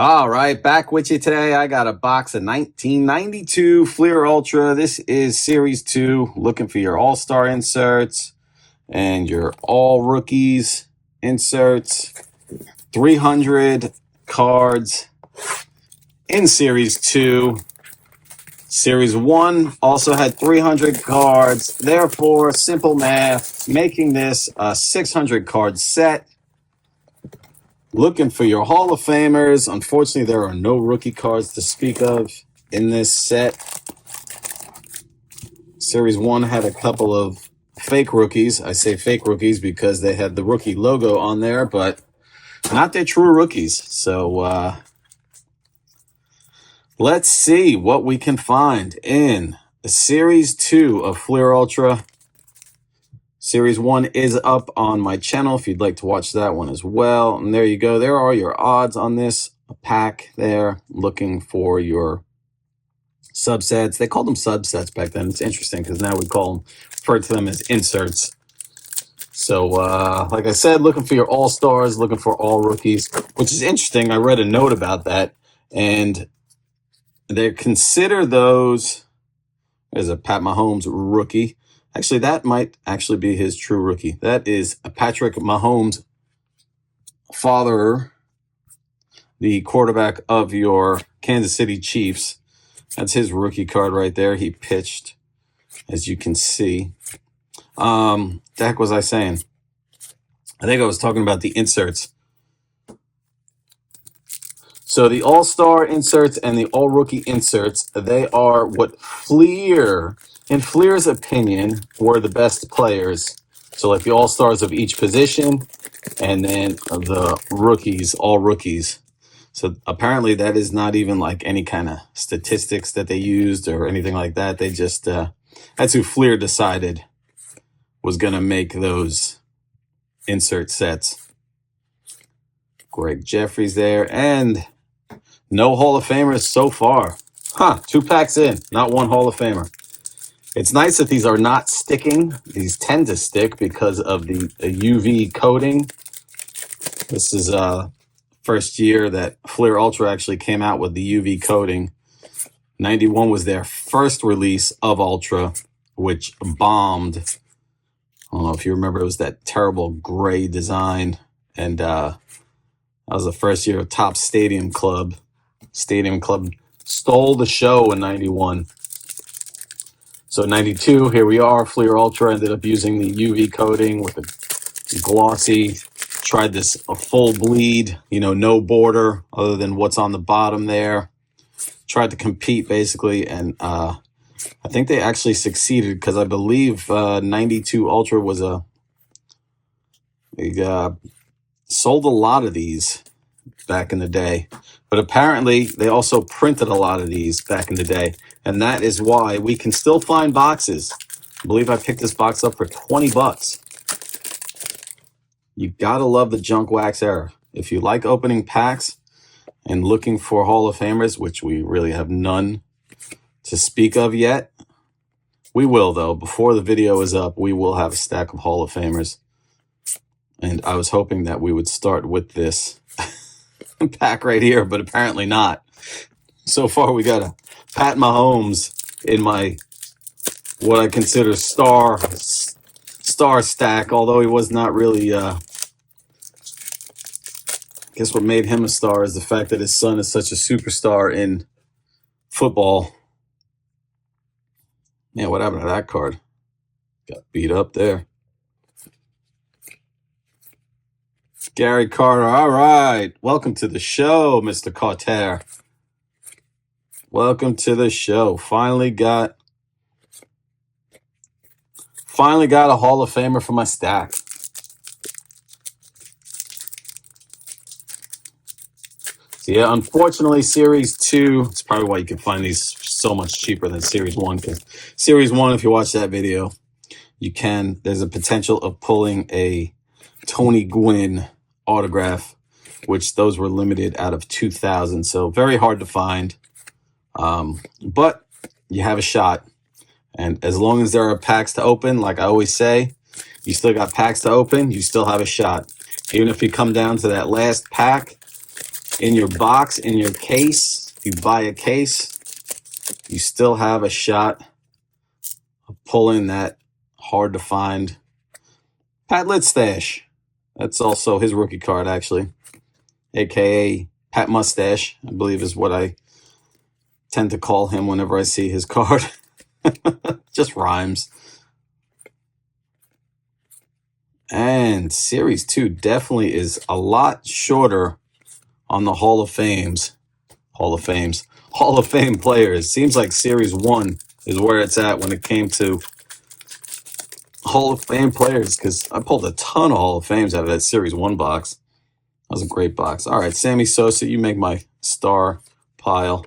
All right, back with you today. I got a box of 1992 Fleer Ultra. This is Series 2. Looking for your All-Star inserts and your All Rookies inserts. 300 cards in Series 2. Series 1 also had 300 cards. Therefore, simple math, making this a 600 card set. Looking for your Hall of Famers. Unfortunately, there are no rookie cards to speak of in this set. Series 1 had a couple of fake rookies. I say fake rookies because they had the rookie logo on there, but not their true rookies. So let's see what we can find in the Series 2 of Fleer Ultra. Series 1 is up on my channel if you'd like to watch that one as well. And there you go. There are your odds on this pack there. Looking for your subsets. They called them subsets back then. It's interesting because now we refer to them as inserts. So like I said, looking for your all-stars, looking for all rookies, which is interesting. I read a note about that. And they consider those as a Pat Mahomes rookie. Actually, that might actually be his true rookie. That is Patrick Mahomes' father, the quarterback of your Kansas City Chiefs. That's his rookie card right there. He pitched, as you can see. The heck was I saying? I think I was talking about the inserts. So the all-star inserts and the all-rookie inserts, they are what Fleer, in Fleer's opinion, were the best players. So like the all-stars of each position and then the rookies, all rookies. So apparently that is not even like any kind of statistics that they used or anything like that. They just, that's who Fleer decided was going to make those insert sets. Greg Jeffries there, and no Hall of Famers so far. 2 packs in, not one Hall of Famer. It's nice that these are not sticking. These tend to stick because of the UV coating. This is first year that Fleer Ultra actually came out with the UV coating. 91 was their first release of Ultra, which bombed. I don't know if you remember, it was that terrible gray design. And that was the first year of Top Stadium Club. Stadium Club stole the show in 91. So 92, here we are. Fleer Ultra ended up using the UV coating with the glossy. Tried this a full bleed, no border other than what's on the bottom there. Tried to compete basically, and I think they actually succeeded because I believe 92 Ultra was sold a lot of these back in the day. But apparently they also printed a lot of these back in the day. And that is why we can still find boxes. I believe I picked this box up for 20 bucks. You gotta love the junk wax era. If you like opening packs and looking for Hall of Famers, which we really have none to speak of yet, we will though. Before the video is up, we will have a stack of Hall of Famers. And I was hoping that we would start with this pack right here, but apparently not. So far, we got a Pat Mahomes in my what I consider star stack, although he was not really. I guess what made him a star is the fact that his son is such a superstar in football. Yeah, what happened to that card? Got beat up there. Gary Carter, all right. Welcome to the show, Mr. Carter. Welcome to the show. Finally got a Hall of Famer for my stack. So yeah, unfortunately, Series 2, it's probably why you can find these so much cheaper than Series 1, because Series 1, if you watch that video, there's a potential of pulling a Tony Gwynn autograph, which those were limited out of 2,000, so very hard to find. But you have a shot, and as long as there are packs to open, like I always say, you still got packs to open, you still have a shot. Even if you come down to that last pack in your box, in your case, if you buy a case, you still have a shot of pulling that hard to find Pat Litstash. That's also his rookie card, actually, aka Pat Mustache, I believe is what I tend to call him whenever I see his card. Just rhymes. And Series 2 definitely is a lot shorter on the Hall of Fame players. Seems like Series 1 is where it's at when it came to Hall of Fame players, because I pulled a ton of Hall of Fames out of that Series 1 box. That was a great box. All right, Sammy Sosa, you make my star pile.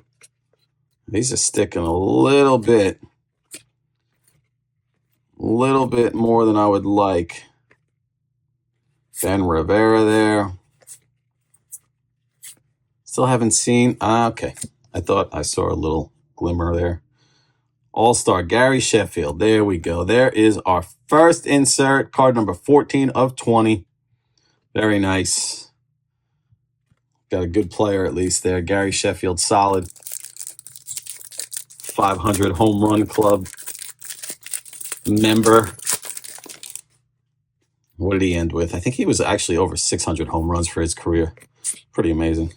These are sticking a little bit more than I would like. Ben Rivera there. Still haven't seen. Okay. I thought I saw a little glimmer there. All-Star Gary Sheffield. There we go. There is our first insert, card number 14 of 20. Very nice. Got a good player at least there. Gary Sheffield, solid. 500 home run club member. What did he end with? I think he was actually over 600 home runs for his career. Pretty amazing.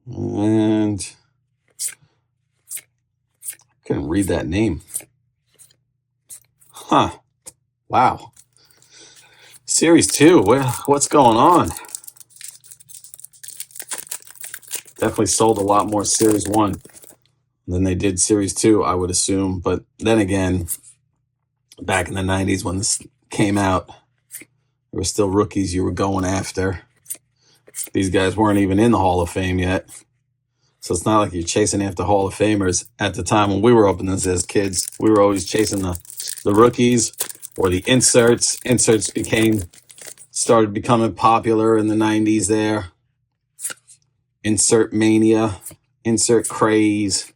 And couldn't read that name. Huh. Wow. Series 2, what's going on? Definitely sold a lot more Series 1 than they did Series 2, I would assume. But then again, back in the 90s when this came out, there were still rookies you were going after. These guys weren't even in the Hall of Fame yet. So it's not like you're chasing after Hall of Famers. At the time when we were opening this as kids, we were always chasing the rookies or the inserts. Inserts started becoming popular in the 90s there. Insert mania, insert craze.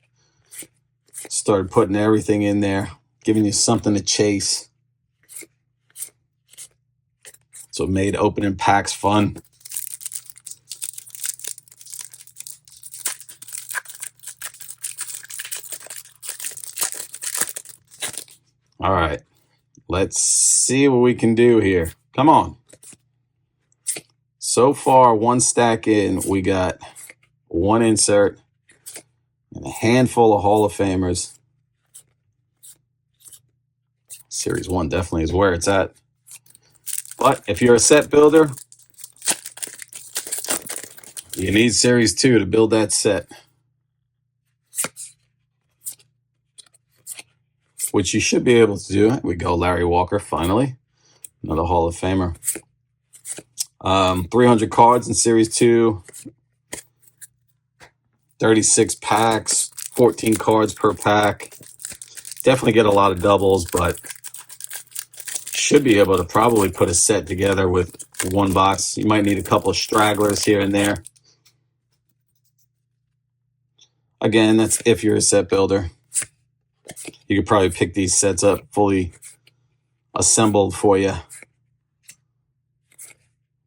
Started putting everything in there, giving you something to chase. So it made opening packs fun. All right, let's see what we can do here. Come on. So far, one stack in, we got one insert and a handful of Hall of Famers. Series 1 definitely is where it's at. But if you're a set builder, you need Series 2 to build that set, which you should be able to do. Here we go, Larry Walker, finally. Another Hall of Famer. 300 cards in Series 2. 36 packs, 14 cards per pack. Definitely get a lot of doubles, but should be able to probably put a set together with one box. You might need a couple of stragglers here and there. Again, that's if you're a set builder. You could probably pick these sets up fully assembled for you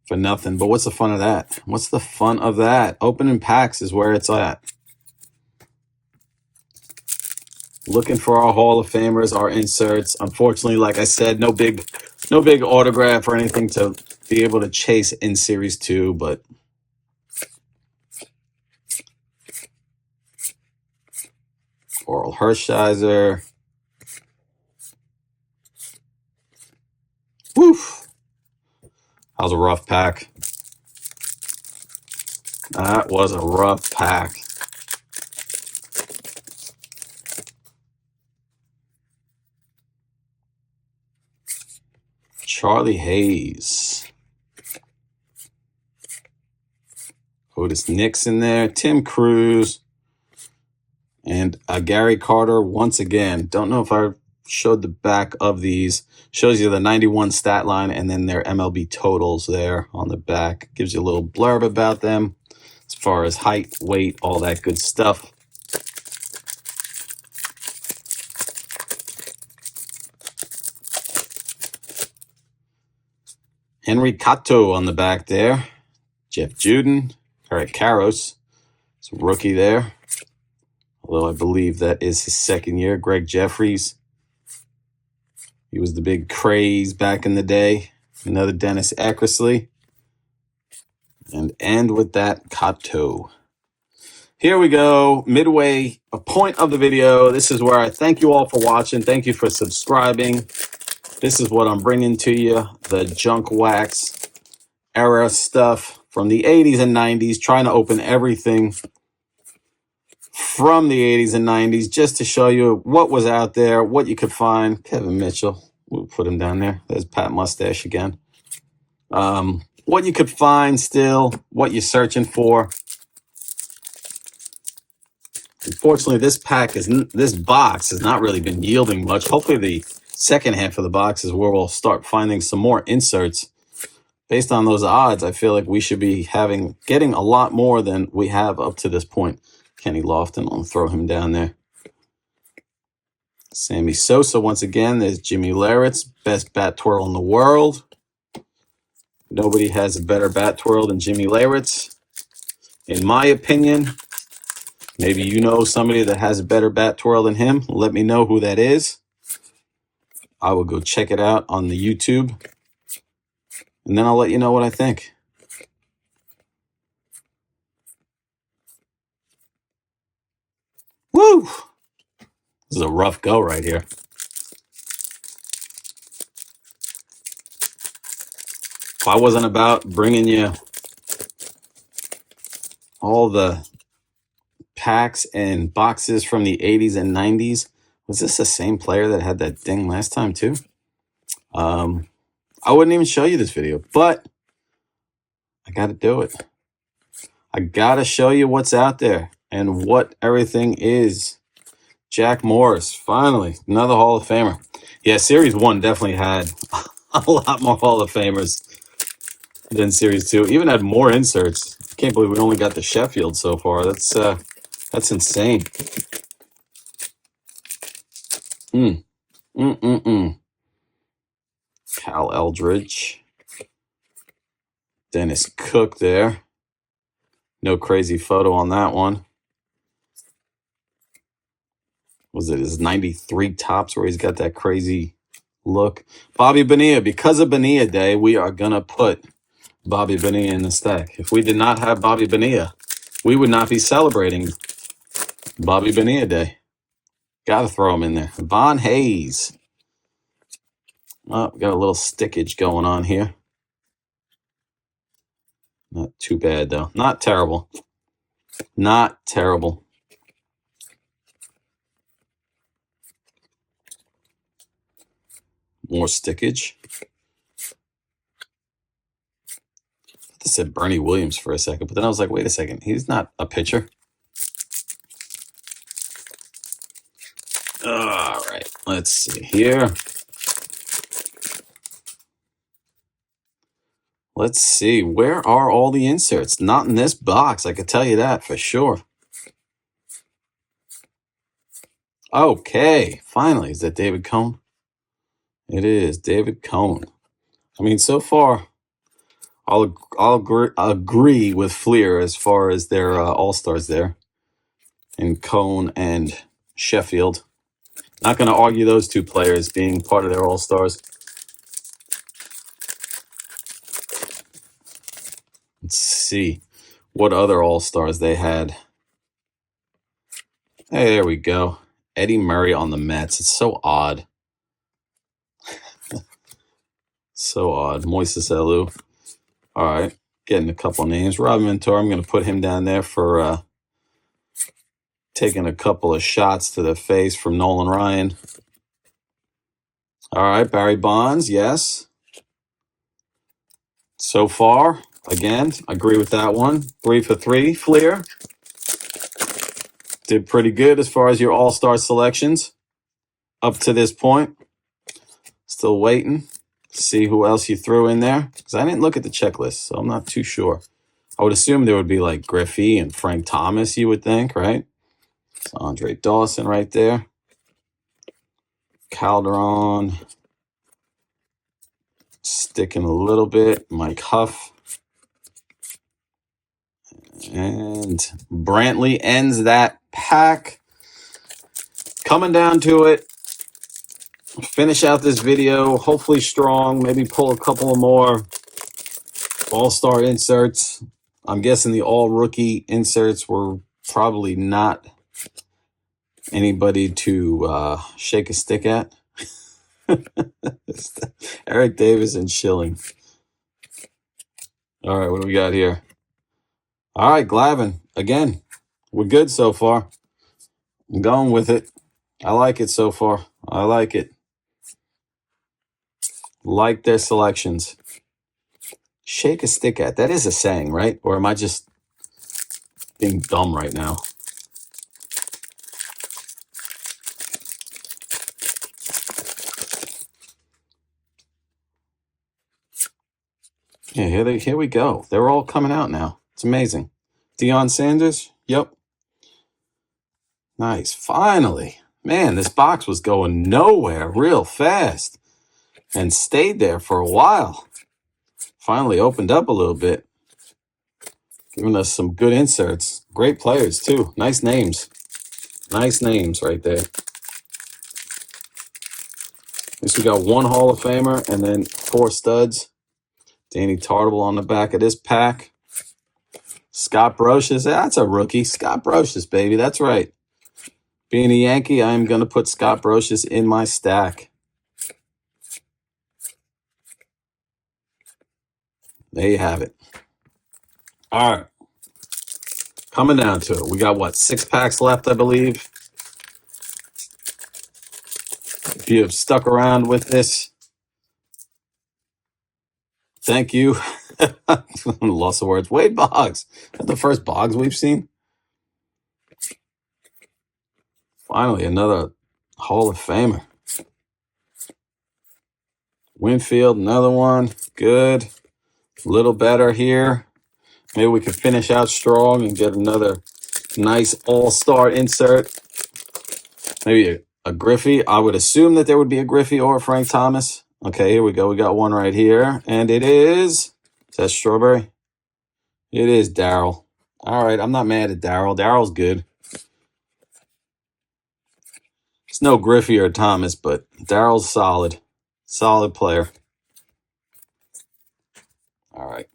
for nothing. But what's the fun of that? What's the fun of that? Opening packs is where it's at. Looking for our Hall of Famers, our inserts. Unfortunately, like I said, no big autograph or anything to be able to chase in Series 2, but Oral Hershiser. Woof. That was a rough pack. That was a rough pack. Charlie Hayes. Otis Nixon there. Tim Cruz. And Gary Carter once again. Don't know if I showed the back of these. Shows you the 91 stat line and then their MLB totals there on the back. Gives you a little blurb about them as far as height, weight, all that good stuff. Enricato on the back there. Jeff Juden. All right, Karros. It's a rookie there. Although I believe that is his second year. Greg Jeffries. He was the big craze back in the day. Another Dennis Eckersley. And end with that Kato. Here we go. Midway, a point of the video. This is where I thank you all for watching. Thank you for subscribing. This is what I'm bringing to you. The junk wax era stuff from the 80s and 90s. Trying to open everything from the 80s and 90s just to show you what was out there, what you could find. Kevin Mitchell. We'll put him down there. There's Pat Mustache again. What you could find still, what you're searching for. Unfortunately, this box has not really been yielding much. Hopefully, the second half of the box is where we'll start finding some more inserts. Based on those odds, I feel like we should be getting a lot more than we have up to this point. Kenny Lofton, I'll throw him down there. Sammy Sosa, once again. There's Jimmy Leyritz, best bat twirl in the world. Nobody has a better bat twirl than Jimmy Leyritz, in my opinion. Maybe you know somebody that has a better bat twirl than him. Let me know who that is. I will go check it out on the YouTube, and then I'll let you know what I think. Woo! This is a rough go right here. If I wasn't about bringing you all the packs and boxes from the 80s and 90s, was this the same player that had that ding last time too? I wouldn't even show you this video, but I got to do it. I got to show you what's out there and what everything is. Jack Morris, finally, another Hall of Famer. Yeah, Series 1 definitely had a lot more Hall of Famers than Series 2. Even had more inserts. I can't believe we only got the Sheffield so far. That's insane. Cal Eldridge. Dennis Cook there. No crazy photo on that one. Was it his 93 tops where he's got that crazy look? Bobby Bonilla. Because of Bonilla Day, we are going to put Bobby Bonilla in the stack. If we did not have Bobby Bonilla, we would not be celebrating Bobby Bonilla Day. Got to throw him in there. Von Hayes. Oh, we got a little stickage going on here. Not too bad, though. Not terrible. Not terrible. More stickage. I said Bernie Williams for a second, but then I was like, wait a second. He's not a pitcher. All right. Let's see here. Let's see. Where are all the inserts? Not in this box. I can tell you that for sure. Okay. Finally. Is that David Cone? It is David Cone. I mean, so far, I'll agree with Fleer as far as their all-stars there. And Cone and Sheffield. Not going to argue those two players being part of their all-stars. Let's see what other all-stars they had. Hey, there we go. Eddie Murray on the Mets. It's so odd. So odd. Moises Alou. All right. Getting a couple names. Robin Ventura, I'm going to put him down there for taking a couple of shots to the face from Nolan Ryan. All right. Barry Bonds. Yes. So far, again, I agree with that one. 3 for 3. Fleer. Did pretty good as far as your all-star selections up to this point. Still waiting to see who else you threw in there. Because I didn't look at the checklist, so I'm not too sure. I would assume there would be like GRIFFEY and Frank Thomas, you would think, right? So Andre Dawson right there. Calderon. Sticking a little bit. Mike Huff. And Brantley ends that pack. Coming down to it. Finish out this video, hopefully strong. Maybe pull a couple of more all-star inserts. I'm guessing the all-rookie inserts were probably not anybody to shake a stick at. Eric Davis and Schilling. All right, what do we got here? All right, GLAVINE. Again, we're good so far. I'm going with it. I like it so far. I like it. Like their selections. Shake a stick at. That is a saying, right? Or am I just being dumb right now? Yeah, here we go. They're all coming out now. It's amazing. Deion Sanders. Yep. Nice. Finally. Man, this box was going nowhere real fast and stayed there for a while. Finally opened up a little bit. Giving us some good inserts. Great players, too. Nice names. Nice names right there. At least we got one Hall of Famer and then 4 studs. Danny Tartable on the back of this pack. Scott Brocious. That's a rookie. Scott Brocious, baby. That's right. Being a Yankee, I'm going to put Scott Brocious in my stack. There you have it. All right. Coming down to it. We got, what, 6 packs left, I believe. If you have stuck around with this, thank you. Lost of words. Wade Boggs. That's the first Boggs we've seen. Finally, another Hall of Famer. Winfield, another one. Good. A little better here. Maybe we could finish out strong and get another nice all-star insert. Maybe a GRIFFEY. I would assume that there would be a GRIFFEY or a Frank Thomas. Okay, here we go. We got one right here. And it is that Strawberry? It is Darryl. All right, I'm not mad at Darryl. Darryl's good. It's no GRIFFEY or Thomas, but Darryl's solid. Solid player. All right.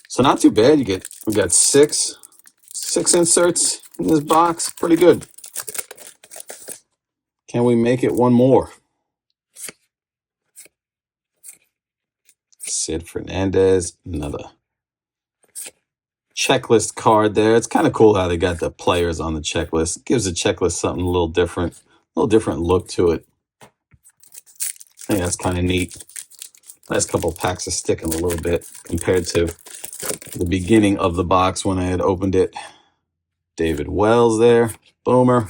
So not too bad. We got six inserts in this box. Pretty good. Can we make it one more? Sid Fernandez, another checklist card there. It's kind of cool how they got the players on the checklist. It gives the checklist something a little different look to it. I think that's kind of neat. Last couple of packs are sticking a little bit compared to the beginning of the box when I had opened it. David Wells there, Boomer,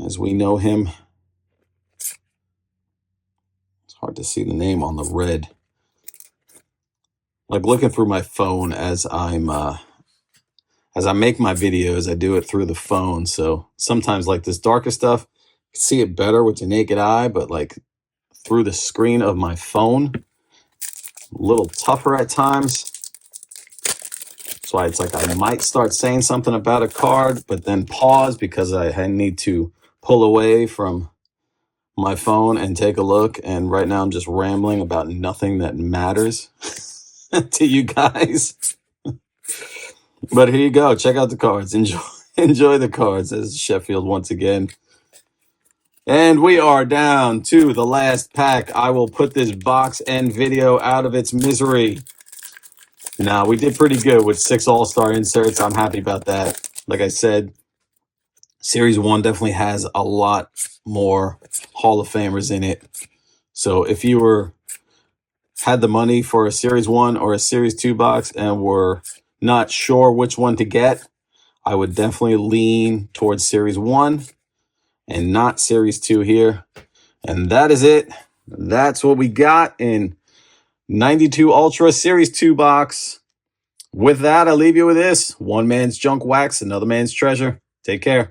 as we know him. It's hard to see the name on the red. Like looking through my phone as I make my videos, I do it through the phone. So sometimes like this darker stuff, you can see it better with your naked eye, but like through the screen of my phone, a little tougher at times. That's why it's like I might start saying something about a card, but then pause because I need to pull away from my phone and take a look. And right now I'm just rambling about nothing that matters to you guys. But here you go. Check out the cards. Enjoy the cards. This is Sheffield once again. And we are down to the last pack. I will put this box and video out of its misery. Now, we did pretty good with 6 all-star inserts. I'm happy about that. Like I said, Series 1 definitely has a lot more Hall of Famers in it. So if you had the money for a Series 1 or a Series 2 box and were not sure which one to get, I would definitely lean towards Series 1 and not Series 2 here. And that is it. That's what we got in 92 Ultra Series 2 box. With that, I leave you with this. One man's junk wax, another man's treasure. Take care.